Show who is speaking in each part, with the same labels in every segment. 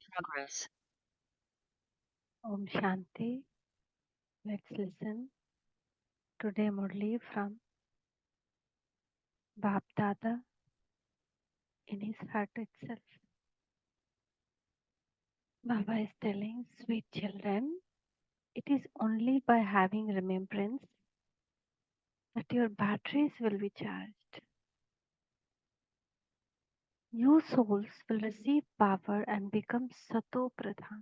Speaker 1: progress.
Speaker 2: Om Shanti. Let's listen. Today, Murli from Bap Dada in his heart itself. Baba is telling, sweet children, it is only by having remembrance that your batteries will be charged. You souls will receive power and become satopradhan.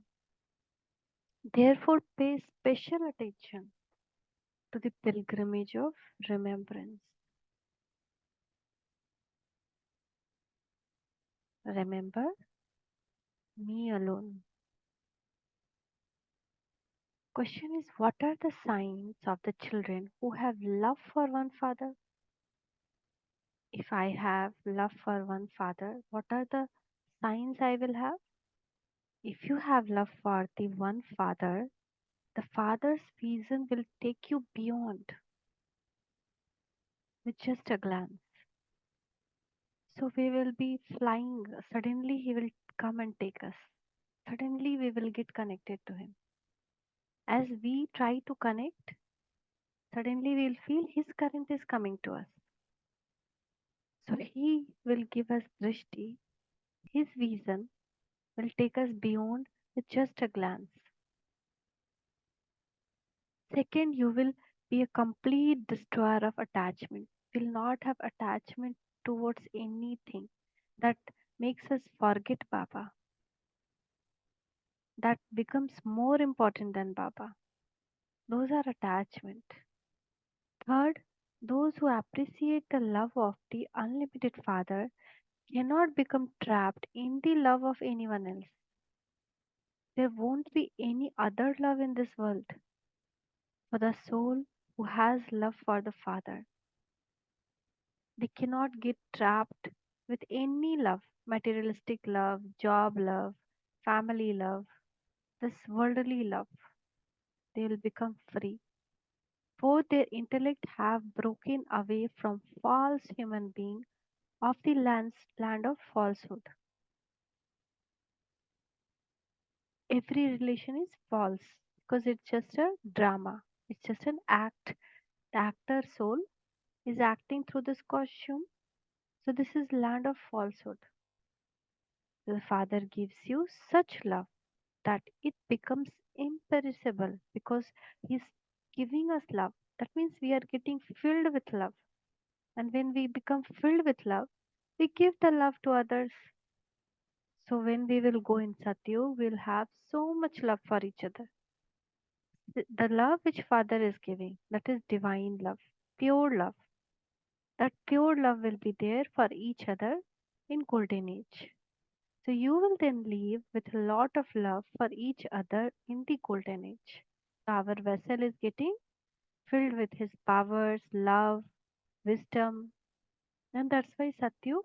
Speaker 2: Therefore, pay special attention to the pilgrimage of remembrance. Remember me alone. Question is, what are the signs of the children who have love for one father? If I have love for one father, what are the signs I will have? If you have love for the one father, the father's vision will take you beyond with just a glance. So we will be flying. Suddenly he will come and take us. Suddenly we will get connected to him. As we try to connect, suddenly we will feel his current is coming to us. So he will give us drishti. His vision will take us beyond with just a glance. Second, you will be a complete destroyer of attachment. Will not have attachment towards anything that makes us forget Baba. That becomes more important than Baba. Those are attachment. Third, those who appreciate the love of the unlimited Father cannot become trapped in the love of anyone else. There won't be any other love in this world for the soul who has love for the Father. They cannot get trapped with any love, materialistic love, job love, family love, this worldly love. They will become free. For their intellect have broken away from false human being of the land of falsehood. Every relation is false because it's just a drama. It's just an act. The actor soul is acting through this costume. So this is land of falsehood. The Father gives you such love that it becomes imperishable because He's giving us love. That means we are getting filled with love. And when we become filled with love, we give the love to others. So when we will go in Satyu, we'll have so much love for each other. The love which Father is giving, that is divine love, pure love. That pure love will be there for each other in golden age. So you will then live with a lot of love for each other in the golden age. Our vessel is getting filled with his powers, love, wisdom, and that's why Satyug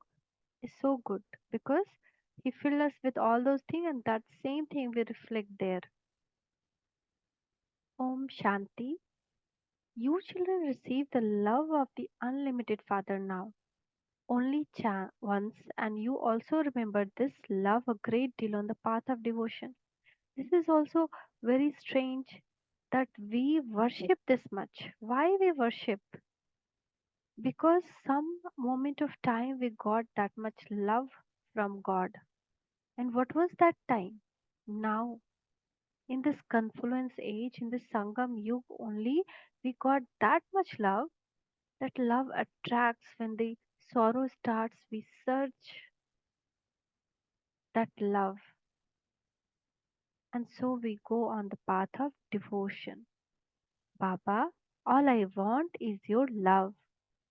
Speaker 2: is so good because he filled us with all those things, and that same thing we reflect there. Om Shanti. You children receive the love of the unlimited Father now. Only once, and you also remember this love a great deal on the path of devotion. This is also very strange that we worship this much. Why we worship? Because some moment of time we got that much love from God. And what was that time? Now, in this confluence age, in this Sangam Yug only, we got that much love. That love attracts when the sorrow starts, we search that love. And so we go on the path of devotion. Baba, all I want is your love.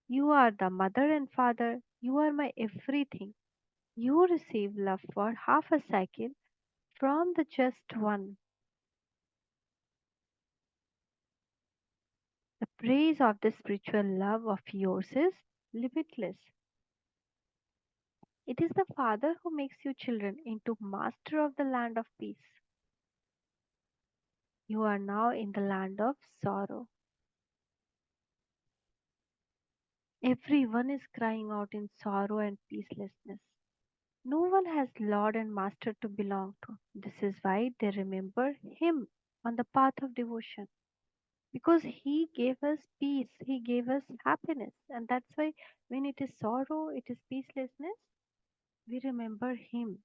Speaker 2: You are the mother and father. You are my everything. You receive love for half a second from the just one. The praise of the spiritual love of yours is limitless. It is the Father who makes you children into master of the land of peace. You are now in the land of sorrow. Everyone is crying out in sorrow and peacelessness. No one has Lord and Master to belong to. This is why they remember Him on the path of devotion. Because He gave us peace, He gave us happiness. And that's why when it is sorrow, it is peacelessness, we remember Him.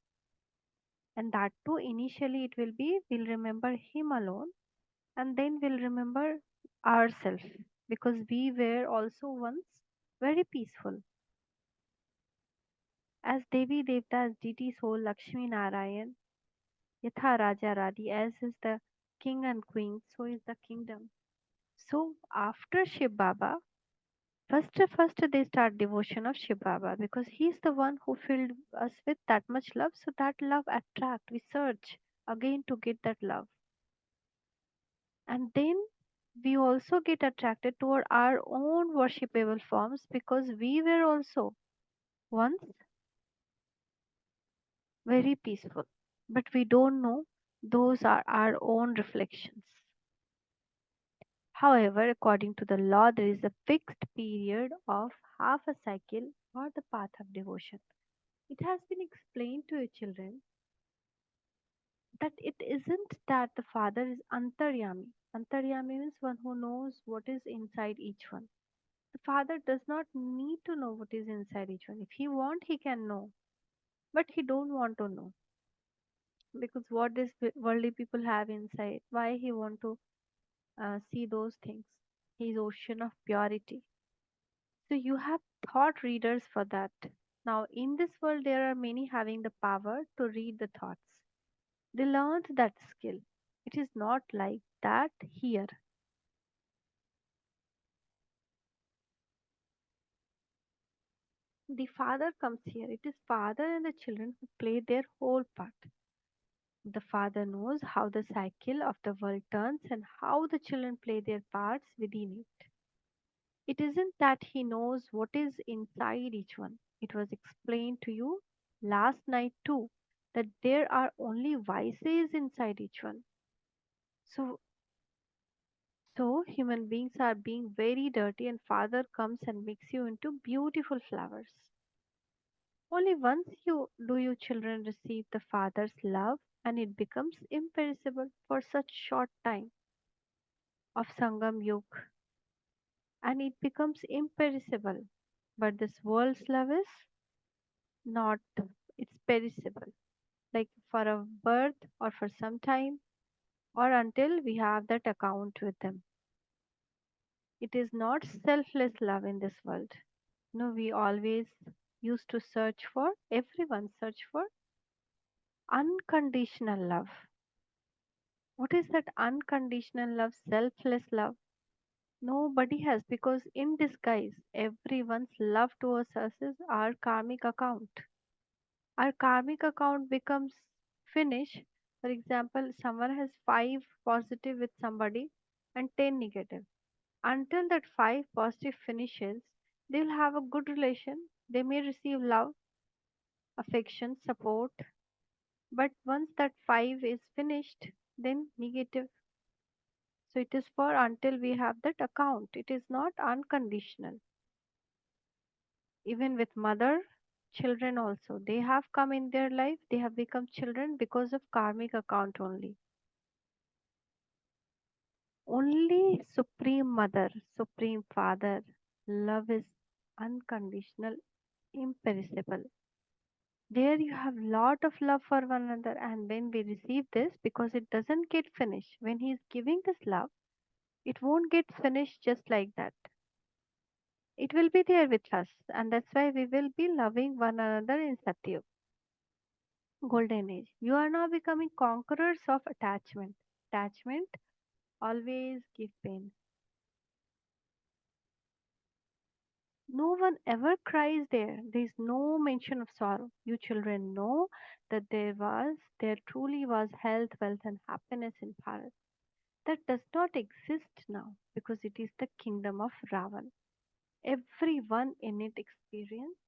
Speaker 2: And that too, initially, it will be we'll remember Him alone and then we'll remember ourselves because we were also once very peaceful. As Devi Devtas, deities hold Lakshmi Narayan, Yatha Raja Radi, as is the king and queen, so is the kingdom. So after Shiv Baba, first they start devotion of Shiv Baba because he's the one who filled us with that much love. So that love attract. We search again to get that love, and then we also get attracted toward our own worshipable forms because we were also once very peaceful, but we don't know those are our own reflections. However, according to the law, there is a fixed period of half a cycle or the path of devotion. It has been explained to your children that it isn't that the Father is antaryami. Antaryami means one who knows what is inside each one. The Father does not need to know what is inside each one. If he want, he can know, but he don't want to know because what this worldly people have inside. Why he want to see those things? His ocean of purity. So you have thought readers for that. Now in this world there are many having the power to read the thoughts. They learned that skill. It is not like that here. The father comes here. It is father and the children who play their whole part. The father knows how the cycle of the world turns and how the children play their parts within it. It isn't that he knows what is inside each one. It was explained to you last night too that there are only vices inside each one. So so human beings are being very dirty and father comes and makes you into beautiful flowers. Only once you children receive the father's love and it becomes imperishable for such short time of Sangam Yug and it becomes imperishable. But this world's love is not, it's perishable. Like for a birth or for some time or until we have that account with them. It is not selfless love in this world. No, we always used to search for, everyone search for unconditional love. What is that unconditional love, selfless love? Nobody has because in disguise, everyone's love towards us is our karmic account. Our karmic account becomes finished. For example, someone has 5 positive with somebody and 10 negative. Until that 5 positive finishes, they will have a good relation. They may receive love, affection, support. But once that 5 is finished, then negative. So it is for until we have that account. It is not unconditional. Even with mother, children also. They have come in their life, they have become children because of karmic account only. Only Supreme Mother, Supreme Father, love is unconditional, imperishable. There you have lot of love for one another, and when we receive this, because it doesn't get finished, when He is giving this love, it won't get finished just like that. It will be there with us, and that's why we will be loving one another in Satyug, golden age. You are now becoming conquerors of attachment. Attachment always give pain. No one ever cries there. There is no mention of sorrow. You children know that there truly was health, wealth, and happiness in Bharat. That does not exist now because it is the kingdom of Ravan. Everyone in it experienced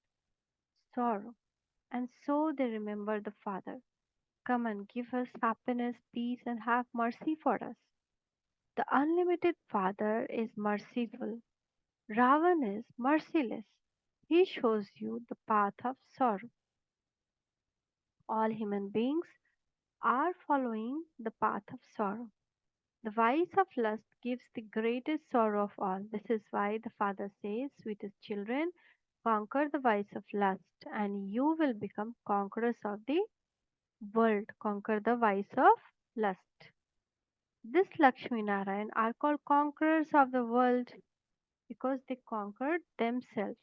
Speaker 2: sorrow, and so they remember the Father. Come and give us happiness, peace, and have mercy for us. The unlimited Father is merciful. Ravan is merciless. He shows you the path of sorrow. All human beings are following the path of sorrow. The vice of lust gives the greatest sorrow of all. This is why the Father says, sweetest children, conquer the vice of lust, and you will become conquerors of the world. Conquer the vice of lust. This Lakshmi Narayan are called conquerors of the world because they conquered themselves.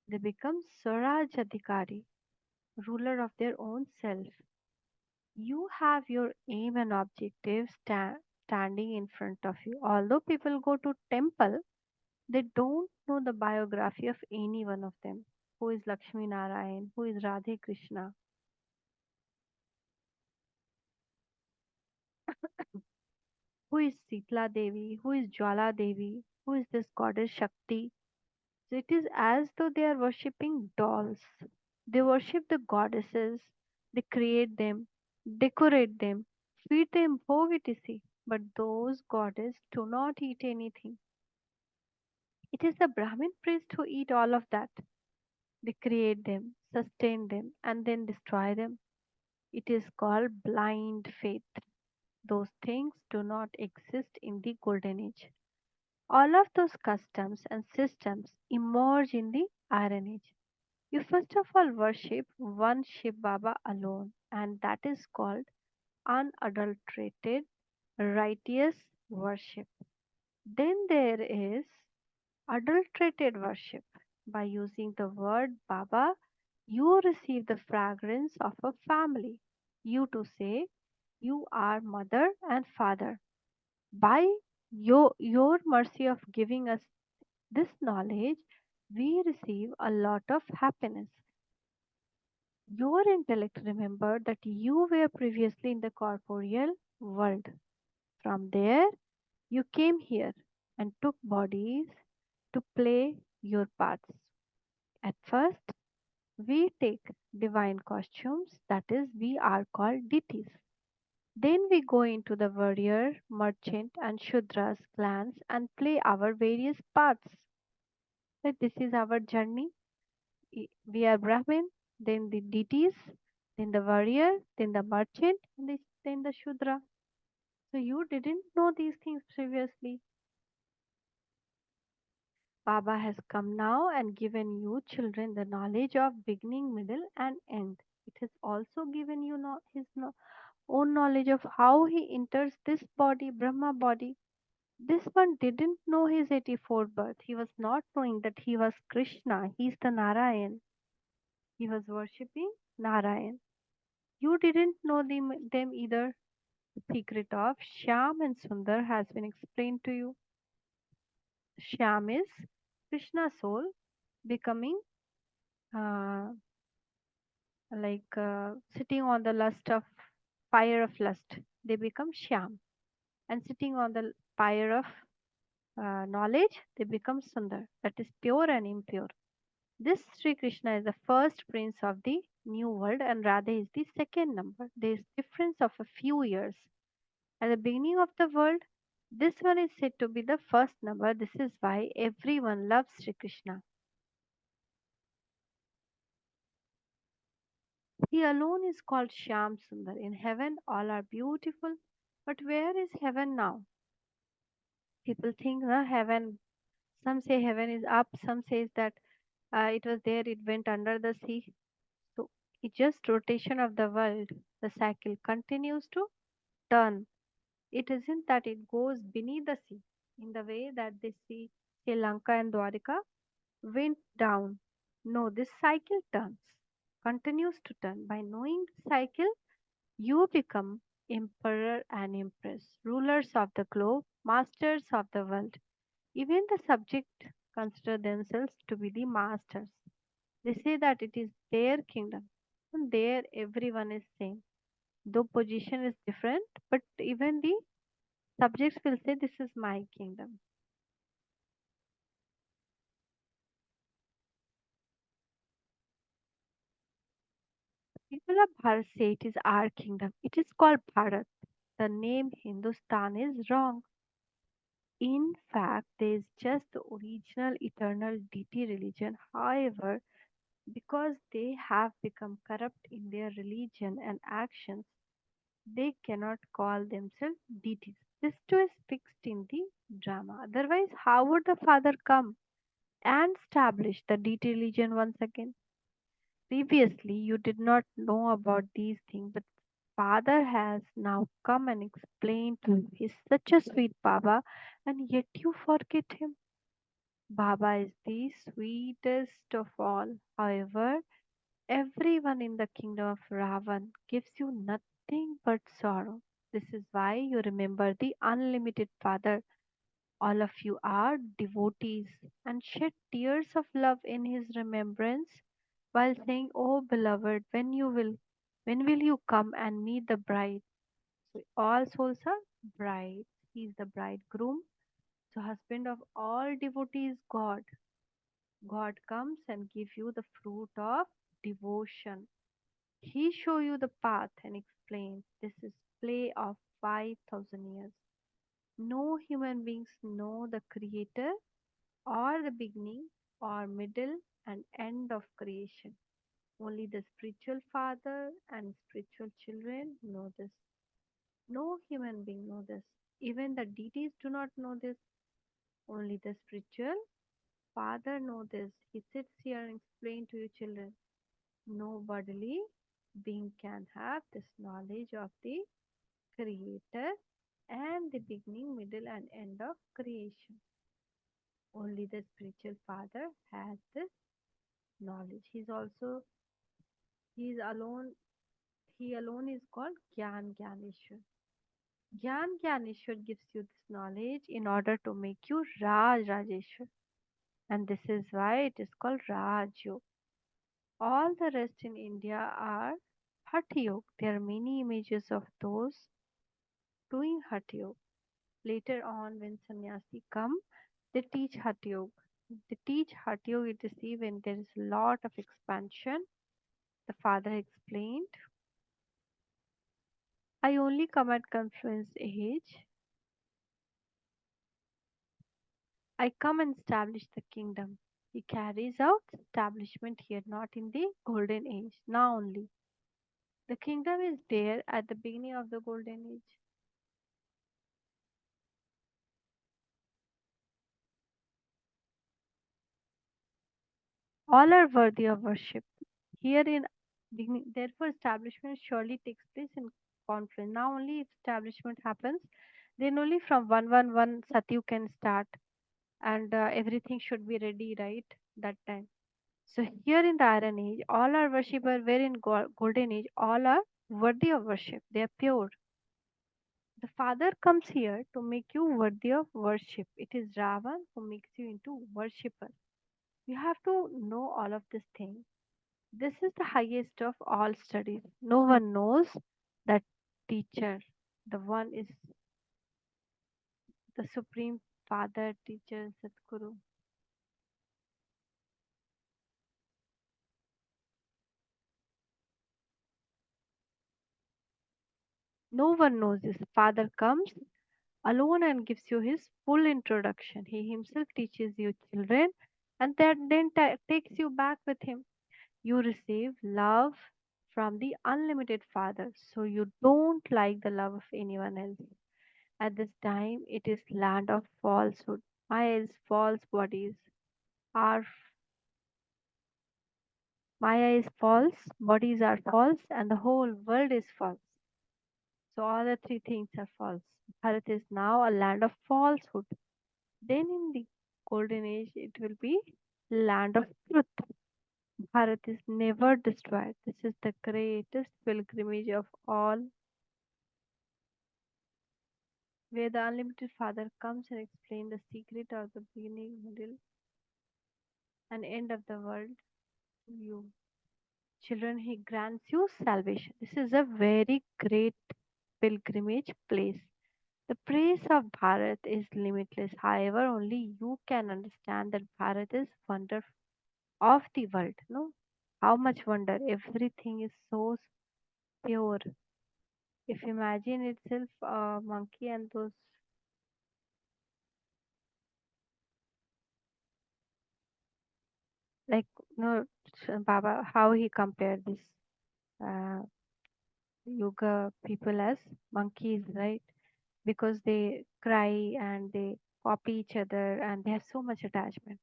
Speaker 2: They become Swaraj Adhikari, ruler of their own self. You have your aim and objective standing in front of you. Although people go to temple, they don't know the biography of any one of them. Who is Lakshmi Narayan? Who is Radhe Krishna? Who is Sitla Devi? Who is Jwala Devi? Who is this goddess Shakti? So it is as though they are worshipping dolls. They worship the goddesses, they create them, decorate them, feed them bhog etc. But those goddesses do not eat anything. It is the Brahmin priest who eat all of that. They create them, sustain them, and then destroy them. It is called blind faith. Those things do not exist in the golden age. All of those customs and systems emerge in the Iron Age. You first of all worship one Shiv Baba alone, and that is called unadulterated righteous worship. Then there is adulterated worship. By using the word Baba, you receive the fragrance of a family. You to say, you are mother and father. By your mercy of giving us this knowledge, we receive a lot of happiness. Your intellect remembered that you were previously in the corporeal world. From there, you came here and took bodies to play your parts. At first, we take divine costumes, that is, we are called deities. Then we go into the warrior, merchant, and Shudras clans and play our various parts. That this is our journey. We are Brahmin, then the deities, then the warrior, then the merchant, and then the Shudra. So you didn't know these things previously. Baba has come now and given you children the knowledge of beginning, middle, and end. It has also given you his own knowledge of how he enters this body, Brahma body. This one didn't know his 84th birth. He was not knowing that he was Krishna. He is the Narayan. He was worshipping Narayan. You didn't know them either. The secret of Shyam and Sundar has been explained to you. Shyam is Krishna's soul becoming uh, sitting on the lust of fire of lust. They become Shyam. And sitting on the fire of knowledge, they become Sundar. That is pure and impure. This Sri Krishna is the first prince of the new world and Radha is the second number. There is difference of a few years. At the beginning of the world, this one is said to be the first number. This is why everyone loves Sri Krishna. He alone is called Shyam Sundar. In heaven, all are beautiful. But where is heaven now? People think heaven, some say heaven is up, some says that it was there, it went under the sea. So it's just rotation of the world. The cycle continues to turn. It isn't that it goes beneath the sea in the way that they see Sri Lanka and Dwarika went down. No, this cycle turns, continues to turn. By knowing the cycle, you become emperor and empress, rulers of the globe, masters of the world. Even the subject consider themselves to be the masters. They say that it is their kingdom, and there everyone is same. Though position is different, but even the subjects will say, this is my kingdom. People of Bharat say it is our kingdom. It is called Bharat. The name Hindustan is wrong. In fact, there is just the original eternal deity religion. However, Because they have become corrupt in their religion and actions, they cannot call themselves deities. This too is fixed in the drama. Otherwise, how would the Father come and establish the deity religion once again? Previously, you did not know about these things, but Father has now come and explained to you. He's such a sweet Baba, and yet you forget him. Baba is the sweetest of all. However, everyone in the kingdom of Ravan gives you nothing but sorrow. This is why you remember the unlimited Father. All of you are devotees and shed tears of love in his remembrance while saying, "Oh beloved, when will you come and meet the bride?" So all souls are brides. He is the bridegroom. So husband of all devotees, God. God comes and give you the fruit of devotion. He show you the path and explains this is play of 5,000 years. No human beings know the creator or the beginning or middle and end of creation. Only the spiritual father and spiritual children know this. No human being know this. Even the deities do not know this. Only the spiritual father know this. He sits here and explains to you children. No bodily being can have this knowledge of the creator and the beginning, middle and end of creation. Only the spiritual father has this knowledge. He is alone, he alone is called Gyan Gyaneshwar. Gyan Gyaneshwar gives you this knowledge in order to make you Raj Rajeshwar. And this is why it is called Raj Yoga. All the rest in India are Hatha Yoga. There are many images of those doing Hatha Yoga. Later on, when sannyasi come, they teach Hatha Yoga. They teach Hatha Yoga, it is see when there is a lot of expansion. The father explained, I only come at confluence age. I come and establish the kingdom. He carries out establishment here, not in the golden age, now only. The kingdom is there at the beginning of the golden age. All are worthy of worship. Here in beginning, therefore, establishment surely takes place in confluence. Now only if establishment happens, then only from 111 Satyu can start and everything should be ready, right? That time. So here in the Iron Age, all are worshipper, where in Golden Age, all are worthy of worship. They are pure. The Father comes here to make you worthy of worship. It is Ravan who makes you into worshipper. You have to know all of this thing. This is the highest of all studies. No one knows that teacher. The one is the Supreme Father, Teacher, Satguru. No one knows this. Father comes alone and gives you his full introduction. He himself teaches you children and that then takes you back with him. You receive love from the unlimited Father, so you don't like the love of anyone else. At this time, it is land of falsehood. Maya is false bodies are Maya is false, bodies are false, and the whole world is false. So all the three things are false. Bharat is now a land of falsehood. Then in the golden age, it will be land of truth. Bharat is never destroyed. This is the greatest pilgrimage of all, where the unlimited Father comes and explains the secret of the beginning, middle, and end of the world to you. Children, He grants you salvation. This is a very great pilgrimage place. The praise of Bharat is limitless. However, only you can understand that Bharat is wonder of the world. No, how much wonder! Everything is so pure. If imagine itself a monkey and those like no Baba, how he compared this uh, yoga people as monkeys, right? Because they cry and they copy each other and they have so much attachment.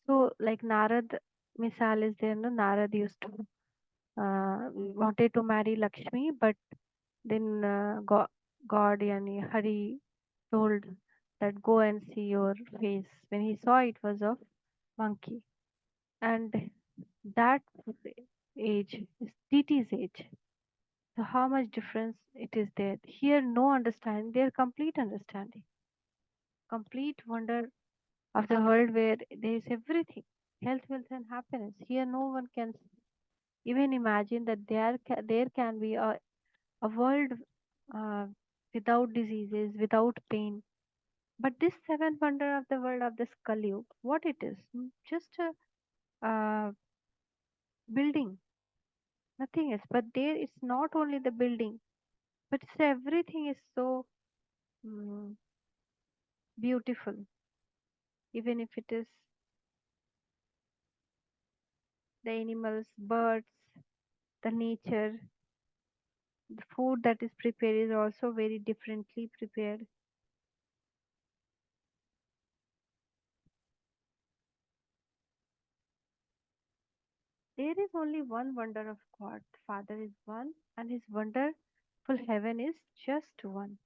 Speaker 2: So, like Narad misal is there, no? Narad used to wanted to marry Lakshmi, but then God yani Hari told that go and see your face. When he saw it was of monkey, and that age is Titi's age. So how much difference it is there? Here, no understanding. There, complete understanding, complete wonder of the world where there is everything, health, wealth, and happiness. Here, no one can even imagine that there can be a world uh, without diseases, without pain. But this seventh wonder of the world of this Kali Yuga, what it is? Just a building, nothing else. But there, it's not only the building, but it's everything is so mm, beautiful, even if it is the animals, birds, the nature, the food that is prepared is also very differently prepared. There is only one wonder of God. The Father is one, and His wonderful heaven is just one.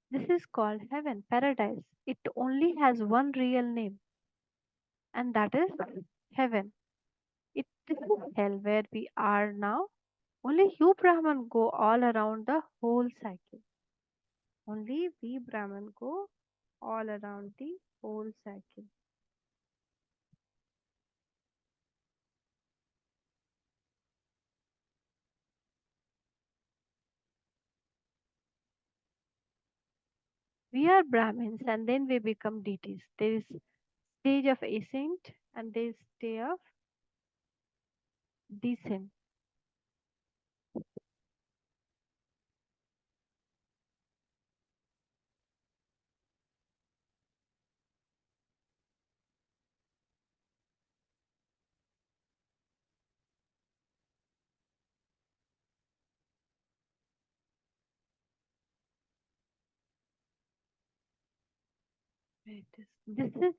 Speaker 2: This is called heaven, paradise. It only has one real name, and that is heaven. This is hell where we are now. Only you, Brahman, go all around the whole cycle. Only we, Brahman, go all around the whole cycle. We are Brahmins and then we become deities. There is stage of ascent and there is stage of descent.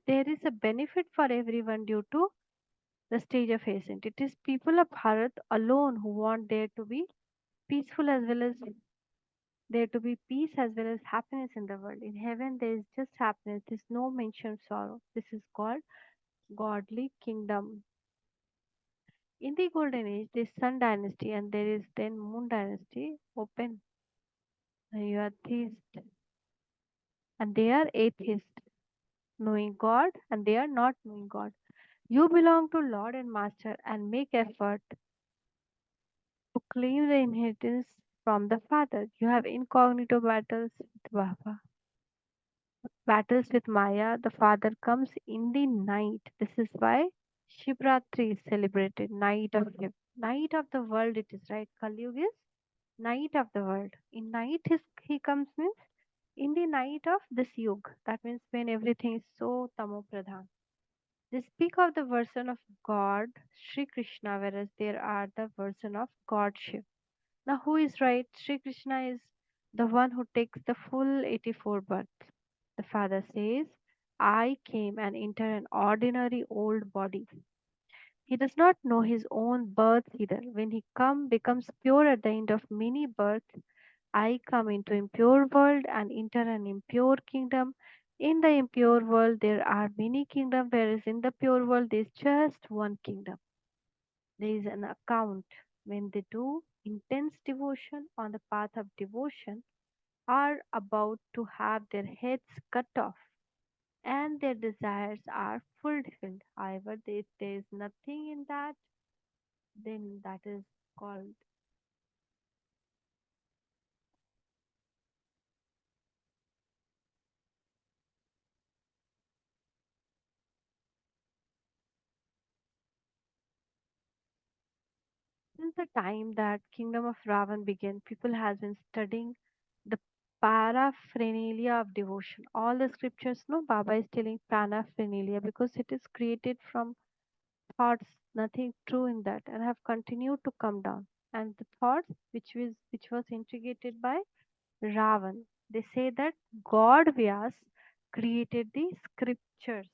Speaker 2: There is a benefit for everyone due to the stage of ascent. It is people of Bharat alone who want there to be peaceful as well as there to be peace as well as happiness in the world. In heaven there is just happiness. There is no mention of sorrow. This is called godly kingdom. In the golden age, there is Sun dynasty and there is then Moon dynasty open. You are theist and they are atheist, knowing God and they are not knowing God. You belong to Lord and Master and make effort to claim the inheritance from the Father. You have incognito battles with Baba. Battles with Maya. The Father comes in the night. This is why Shivratri is celebrated, night of Shiv. Night of the world it is, right? Kali Yuga is night of the world. In night he comes means in the night of this yug. That means when everything is so tamopradhan. They speak of the version of God, Sri Krishna, whereas there are the version of God Shiv. Now, who is right? Sri Krishna is the one who takes the full 84 births. The Father says, I came and entered an ordinary old body. He does not know his own birth either. When he becomes pure at the end of many births, I come into impure world and enter an impure kingdom. In the impure world there are many kingdoms, whereas in the pure world there is just one kingdom. There is an account when they do intense devotion on the path of devotion are about to have their heads cut off and their desires are fulfilled. However, if there is nothing in that, then that is called. Since the time that kingdom of Ravan began, people has been studying the paraphernalia of devotion. All the scriptures, no, Baba is telling paraphernalia because it is created from thoughts, nothing true in that, and have continued to come down. And the thoughts which was instigated by Ravan. They say that God Vyas created the scriptures.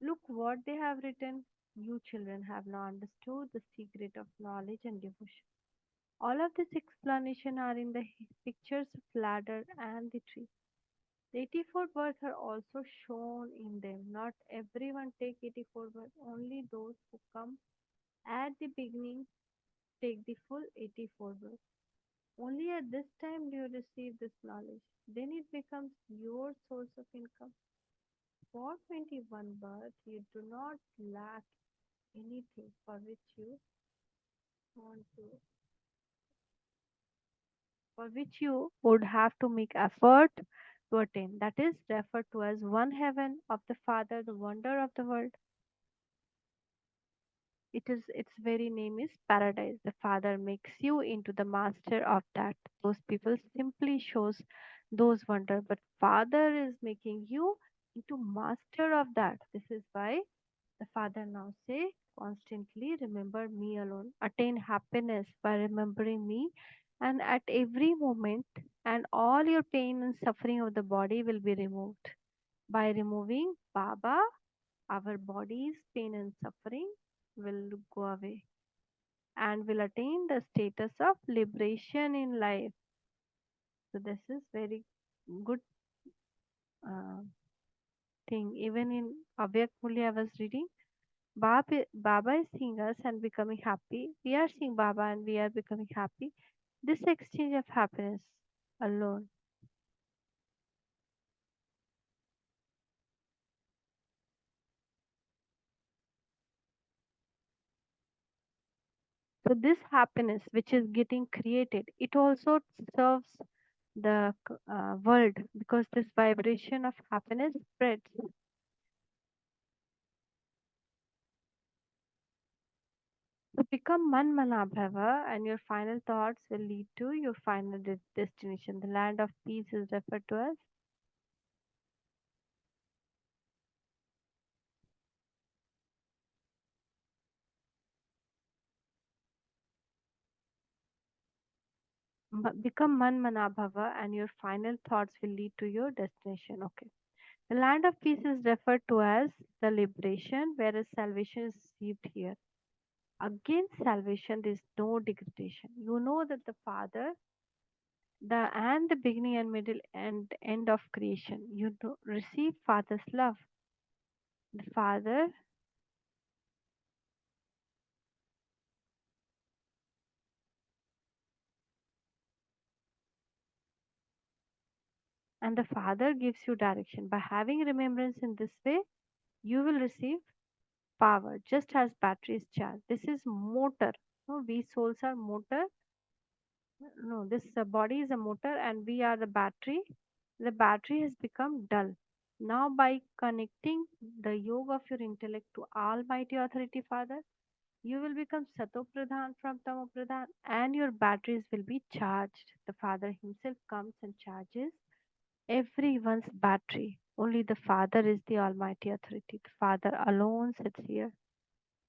Speaker 2: Look what they have written. You children have now understood the secret of knowledge and devotion. All of this explanation are in the pictures of ladder and the tree. The 84 birds are also shown in them. Not everyone take 84 birds. Only those who come at the beginning take the full 84 birds. Only at this time do you receive this knowledge. Then it becomes your source of income. For 21 births, you do not lack anything want to, for which you would have to make effort to attain. That is referred to as one heaven of the Father, the wonder of the world. Its very name is paradise. The Father makes you into the master of that. Those people simply shows those wonder, but Father is making you into master of that. This is why the Father now say constantly remember me alone. Attain happiness by remembering me, and at every moment, and all your pain and suffering of the body will be removed. By removing Baba, our body's pain and suffering will go away and will attain the status of liberation in life. So this is very good uh, thing. Even in Avyak Murli, I was reading, Baba is seeing us and becoming happy. We are seeing Baba and we are becoming happy. This exchange of happiness alone. So this happiness which is getting created, it also serves the world because this vibration of happiness spreads. So become man manabhava and your final thoughts will lead to your final destination. The land of peace is referred to as. Become man manabhava and your final thoughts will lead to your destination. Okay. The land of peace is referred to as the liberation, whereas salvation is received here. Against salvation, there is no degradation. You know that the Father, the beginning and middle and end of creation. You receive Father's love. The Father and the Father gives you direction. By having remembrance in this way, you will receive power, just as battery is charged. This is motor. No, we souls are motor. No, this body is a motor and we are the battery. The battery has become dull. Now, by connecting the yoga of your intellect to Almighty Authority Father, you will become satopradhan from tamopradhan and your batteries will be charged. The Father Himself comes and charges everyone's battery. Only the Father is the Almighty Authority. The Father alone sits here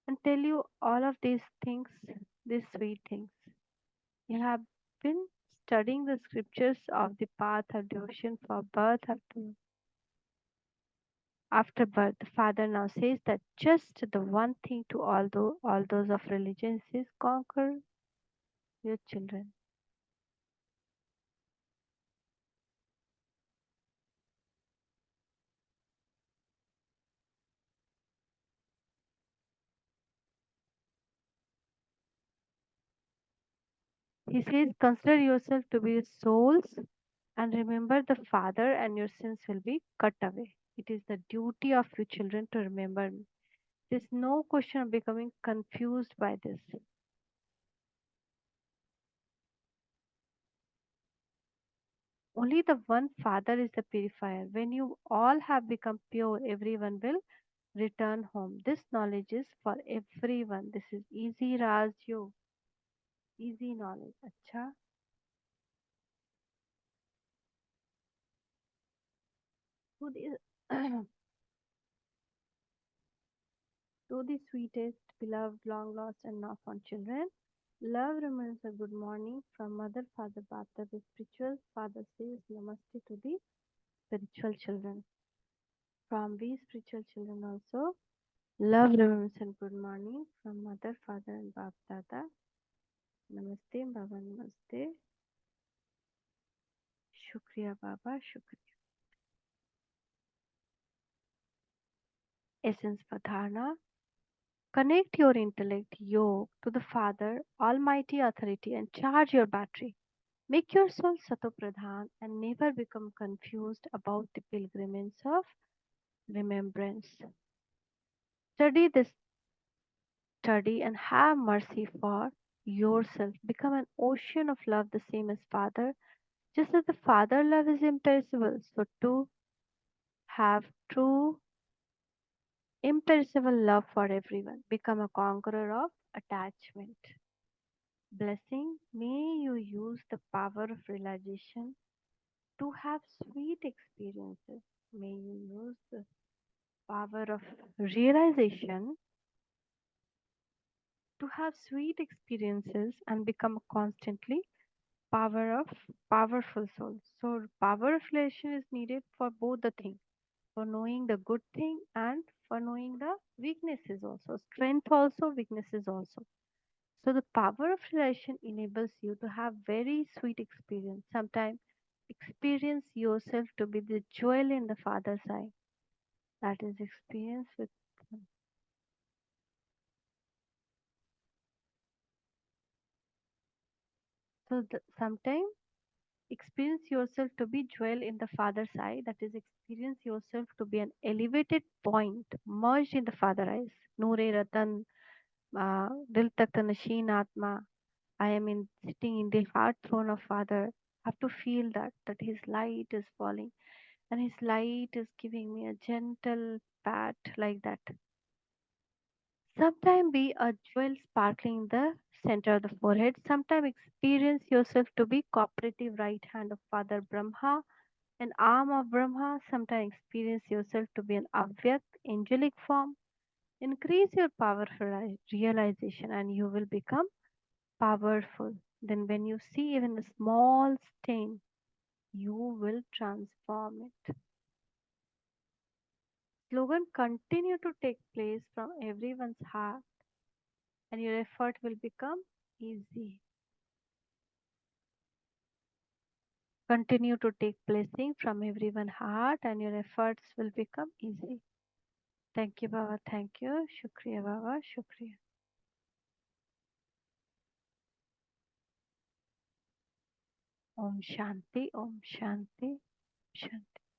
Speaker 2: and tell you all of these things, these sweet things. You have been studying the scriptures of the path of devotion for birth after birth. The Father now says that just the one thing to all those of religions is conquer your children. He says, consider yourself to be souls and remember the Father, and your sins will be cut away. It is the duty of you children to remember me. There is no question of becoming confused by this. Only the one Father is the purifier. When you all have become pure, everyone will return home. This knowledge is for everyone. This is easy Raj Yog, easy knowledge. Acha. To the, to the sweetest, beloved, long lost, and now found children, love remains a good morning from Mother, Father, Bhata. The spiritual father says Namaste to the spiritual children. From we spiritual children also, love remains and good morning from Mother, Father, and Bap Dada. Namaste, Baba, Namaste. Shukriya, Baba, Shukriya. Essence for Dharna. Connect your intellect, yoke, to the Father, Almighty Authority, and charge your battery. Make your soul satopradhan and never become confused about the pilgrimage of remembrance. Study this study and have mercy for yourself. Become an ocean of love, the same as Father. Just as the Father love is imperishable, so too have true imperishable love for everyone. Become a conqueror of attachment. Blessing, may you use the power of realization to have sweet experiences. May you use the power of realization to have sweet experiences and become a constantly power of powerful soul. So power of relation is needed for both the things, for knowing the good thing and for knowing the weaknesses also. Strength also, weaknesses also. So the power of relation enables you to have very sweet experience. Sometimes experience yourself to be the jewel in the Father's eye. That is experience with. So sometimes experience yourself to be jewel in the Father's eye. That is experience yourself to be an elevated point merged in the Father eyes. Noore Ratan, Dil Takta Nashin Atma. I am in sitting in the heart throne of Father. I have to feel that His light is falling and His light is giving me a gentle pat like that. Sometimes be a jewel sparkling in the center of the forehead. Sometimes experience yourself to be cooperative right hand of Father Brahma, an arm of Brahma. Sometimes experience yourself to be an Avyakt, angelic form. Increase your power for realization and you will become powerful. Then when you see even a small stain, you will transform it. Slogan continue to take place from everyone's heart and your effort will become easy. Continue to take blessing from everyone's heart and your efforts will become easy. Thank you, Baba. Thank you. Shukriya, Baba. Shukriya. Om Shanti. Om Shanti. Shanti.